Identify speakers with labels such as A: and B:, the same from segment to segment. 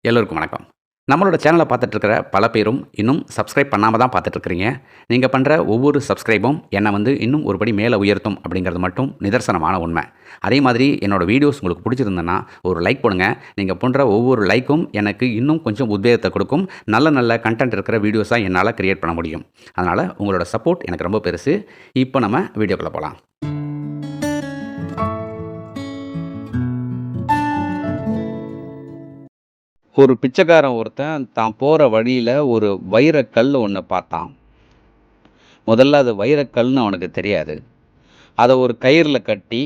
A: எல்லோருக்கும் வணக்கம். நம்மளோட சேனலை பார்த்துட்ருக்கிற பல பேரும் இன்னும் சப்ஸ்கிரைப் பண்ணாமல் தான் பார்த்துட்ருக்கிறீங்க. நீங்கள் பண்ணுற ஒவ்வொரு சப்ஸ்கிரைபும் என்னை இன்னும் ஒரு படி மேலே உயர்த்தும் அப்படிங்கிறது மட்டும் நிதர்சனமான உண்மை. அதே மாதிரி என்னோடய வீடியோஸ் உங்களுக்கு பிடிச்சிருந்ததுன்னா ஒரு லைக் போடுங்க. நீங்கள் பண்ணுற ஒவ்வொரு லைக்கும் எனக்கு இன்னும் கொஞ்சம் உத்வேகத்தை கொடுக்கும். நல்ல நல்ல கண்டென்ட் இருக்கிற வீடியோஸாக என்னால் கிரியேட் பண்ண முடியும். அதனால் உங்களோட சப்போர்ட் எனக்கு ரொம்ப பெருசு. இப்போ நம்ம வீடியோக்குள்ளே போகலாம். ஒரு பிச்சைக்காரன் ஒருத்தன் தான் போகிற வழியில் ஒரு வைரக்கல் ஒன்று பார்த்தான். முதல்ல அது வைரக்கல்னு அவனுக்கு தெரியாது. அதை ஒரு கயிறில் கட்டி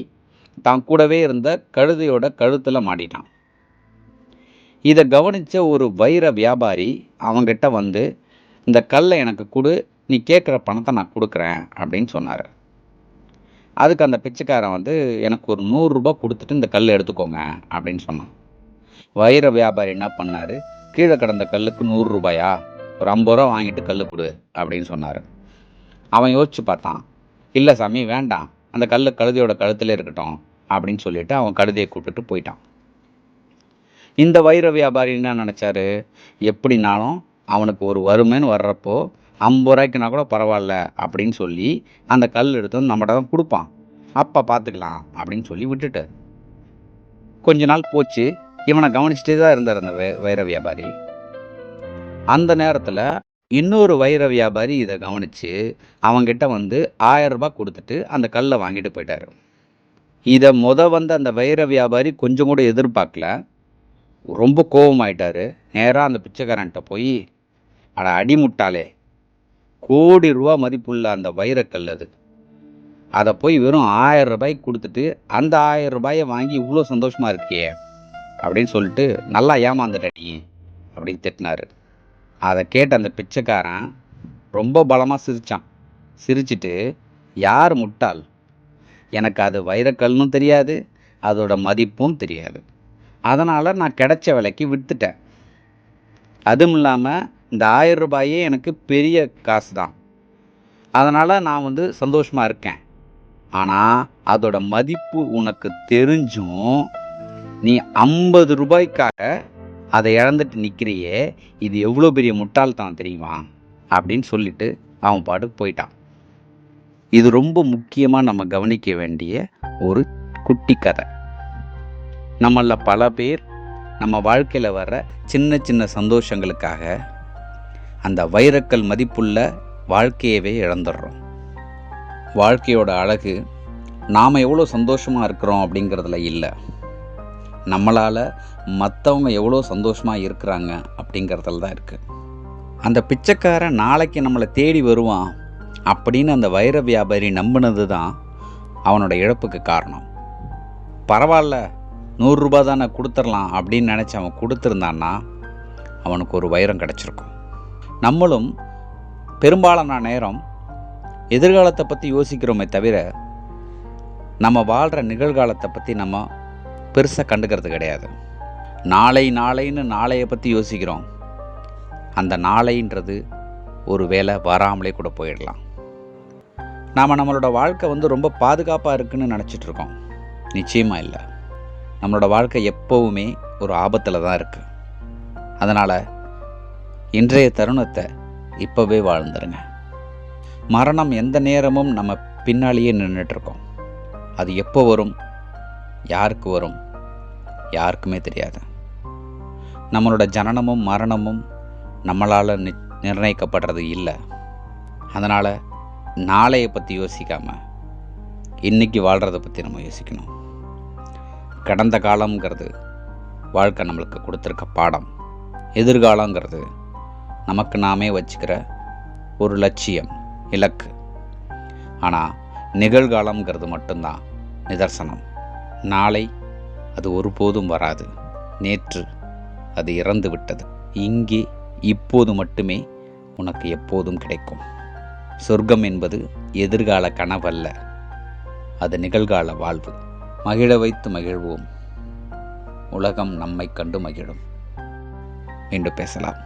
A: தான் கூடவே இருந்த கழுதையோட கழுத்தில் மாட்டிட்டான். இதை கவனித்த ஒரு வைர வியாபாரி அவங்கிட்ட வந்து, இந்த கல்லை எனக்கு கொடு, நீ கேட்குற பணத்தை நான் கொடுக்குறேன் அப்படின்னு சொன்னார். அதுக்கு அந்த பிச்சைக்காரன் வந்து, எனக்கு ஒரு 100 ரூபாய் கொடுத்துட்டு இந்த கல்லை எடுத்துக்கோங்க அப்படின்னு சொன்னான். வைர வியாபாரி என்ன பண்ணார், கீழே கிடந்த கல்லுக்கு 100 ரூபாயா, ஒரு 50 ரூபா வாங்கிட்டு கல் கொடு அப்படின்னு சொன்னார். அவன் யோசிச்சு பார்த்தான். இல்லை சாமி வேண்டாம், அந்த கல் கழுதையோட கழுத்தில் இருக்கட்டும் அப்படின்னு சொல்லிட்டு அவன் கழுதையை கூப்பிட்டுட்டு போயிட்டான். இந்த வைர வியாபாரி என்ன நினச்சாரு, எப்படினாலும் அவனுக்கு ஒரு வறுமைன்னு வர்றப்போ 50 ரூபாய்க்குனா கூட பரவாயில்ல அப்படின்னு சொல்லி அந்த கல் எடுத்து வந்து நம்மகிட்ட தான் கொடுப்பான், அப்போ பார்த்துக்கலாம் அப்படின்னு சொல்லி விட்டுட்டு கொஞ்ச நாள் போச்சு. இவனை கவனிச்சுட்டே தான் இருந்தார் அந்த வைர வியாபாரி. அந்த நேரத்தில் இன்னொரு வைர வியாபாரி இதை கவனித்து அவங்கிட்ட வந்து 1000 ரூபாய் கொடுத்துட்டு அந்த கல்லை வாங்கிட்டு போயிட்டார். இதை வந்த அந்த வைர வியாபாரி கொஞ்சம் கூட எதிர்பார்க்கல. ரொம்ப கோபமாயிட்டார். நேராக அந்த பிச்சைக்காரன்ட்ட போய், அட அடிமுட்டாளே, கோடி ரூபா மதிப்புள்ள அந்த வைரக்கல் அது, அதை போய் வெறும் 1000 ரூபாய்க்கு கொடுத்துட்டு அந்த 1000 ரூபாயை வாங்கி இவ்வளோ சந்தோஷமாக இருக்கியே அப்படின்னு சொல்லிட்டு நல்லா ஏமாந்துட்ட நீ அப்படின்னு திட்டினார். அதை கேட்ட அந்த பிச்சைக்காரன் ரொம்ப பலமாக சிரித்தான். சிரிச்சிட்டு, யார் முட்டாள், எனக்கு அது வைரக்கல்னு தெரியாது, அதோட மதிப்பும் தெரியாது, அதனால் நான் கிடைச்ச விலைக்கு விற்றுட்டேன். அதுவும் இல்லாமல் இந்த 1000 ரூபாயே எனக்கு பெரிய காசு தான், அதனால் நான் வந்து சந்தோஷமாக இருக்கேன். ஆனால் அதோட மதிப்பு உனக்கு தெரிஞ்சும் நீ 50 ரூபாய்க்காக அதை இழந்துட்டு நிற்கிறியே, இது எவ்வளோ பெரிய முட்டாள்தான் தெரியுமா அப்படின்னு சொல்லிட்டு அவன் பாட்டுக்கு போயிட்டான். இது ரொம்ப முக்கியமாக நம்ம கவனிக்க வேண்டிய ஒரு குட்டி கதை. நம்மள பல பேர் நம்ம வாழ்க்கையில் வர்ற சின்ன சின்ன சந்தோஷங்களுக்காக அந்த வைரக்கல் மதிப்புள்ள வாழ்க்கையவே இழந்துடுறோம். வாழ்க்கையோட அழகு நாம் எவ்வளோ சந்தோஷமாக இருக்கிறோம் அப்படிங்கிறதுல இல்லை, நம்மளால் மற்றவங்க எவ்வளோ சந்தோஷமாக இருக்கிறாங்க அப்படிங்கிறதுல தான் இருக்குது. அந்த பிச்சைக்காரன் நாளைக்கு நம்மளை தேடி வருவான் அப்படின்னு அந்த வைர வியாபாரி நம்பினது தான் அவனோட இழப்புக்கு காரணம். பரவாயில்ல, 100 ரூபா தானே கொடுத்துடலாம் அப்படின்னு நினச்சி அவன் கொடுத்துருந்தான்னா அவனுக்கு ஒரு வைரம் கிடச்சிருக்கும். நம்மளும் பெரும்பாலான நேரம் எதிர்காலத்தை பற்றி யோசிக்கிறோமே தவிர நம்ம வாழ்கிற நிகழ்காலத்தை பற்றி நம்ம பெருசாக கண்டுக்கிறது கிடையாது. நாளைன்னு நாளையை பற்றி யோசிக்கிறோம். அந்த நாளைன்றது ஒரு வேளை வராமலே கூட போயிடலாம். நாம் நம்மளோட வாழ்க்கை வந்து ரொம்ப பாதுகாப்பாக இருக்குன்னு நினச்சிட்ருக்கோம். நிச்சயமாக இல்லை. நம்மளோட வாழ்க்கை எப்போவுமே ஒரு ஆபத்தில் தான் இருக்குது. அதனால் இன்றைய தருணத்தை இப்போவே வாழ்ந்துருங்க. மரணம் எந்த நேரமும் நம்ம பின்னாலேயே நின்றுட்டுருக்கோம். அது எப்போ வரும், யாருக்கு வரும், யாருக்குமே தெரியாது. நம்மளோட ஜனனமும் மரணமும் நம்மளால் நிர்ணயிக்கப்படுறது இல்லை. அதனால் நாளையை பற்றி யோசிக்காமல் இன்றைக்கி வாழ்கிறத பற்றி நம்ம யோசிக்கணும். கடந்த காலங்கிறது வாழ்க்கை நம்மளுக்கு கொடுத்துருக்க பாடம். எதிர்காலங்கிறது நமக்கு நாமே வச்சுக்கிற ஒரு லட்சியம், இலக்கு. ஆனால் நிகழ்காலங்கிறது மட்டும்தான் நிதர்சனம். நாளை அது ஒருபோதும் வராது. நேற்று அது இறந்து விட்டது. இங்கே இப்போது மட்டுமே உனக்கு எப்போதும் கிடைக்கும். சொர்க்கம் என்பது எதிர்கால கனவல்ல, அது நிகழ்கால வாழ்வு. மகிழ வைத்து மகிழ்வோம். உலகம் நம்மை கண்டு மகிழும். மீண்டும் பேசலாம்.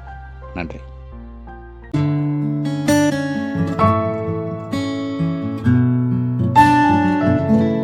A: நன்றி.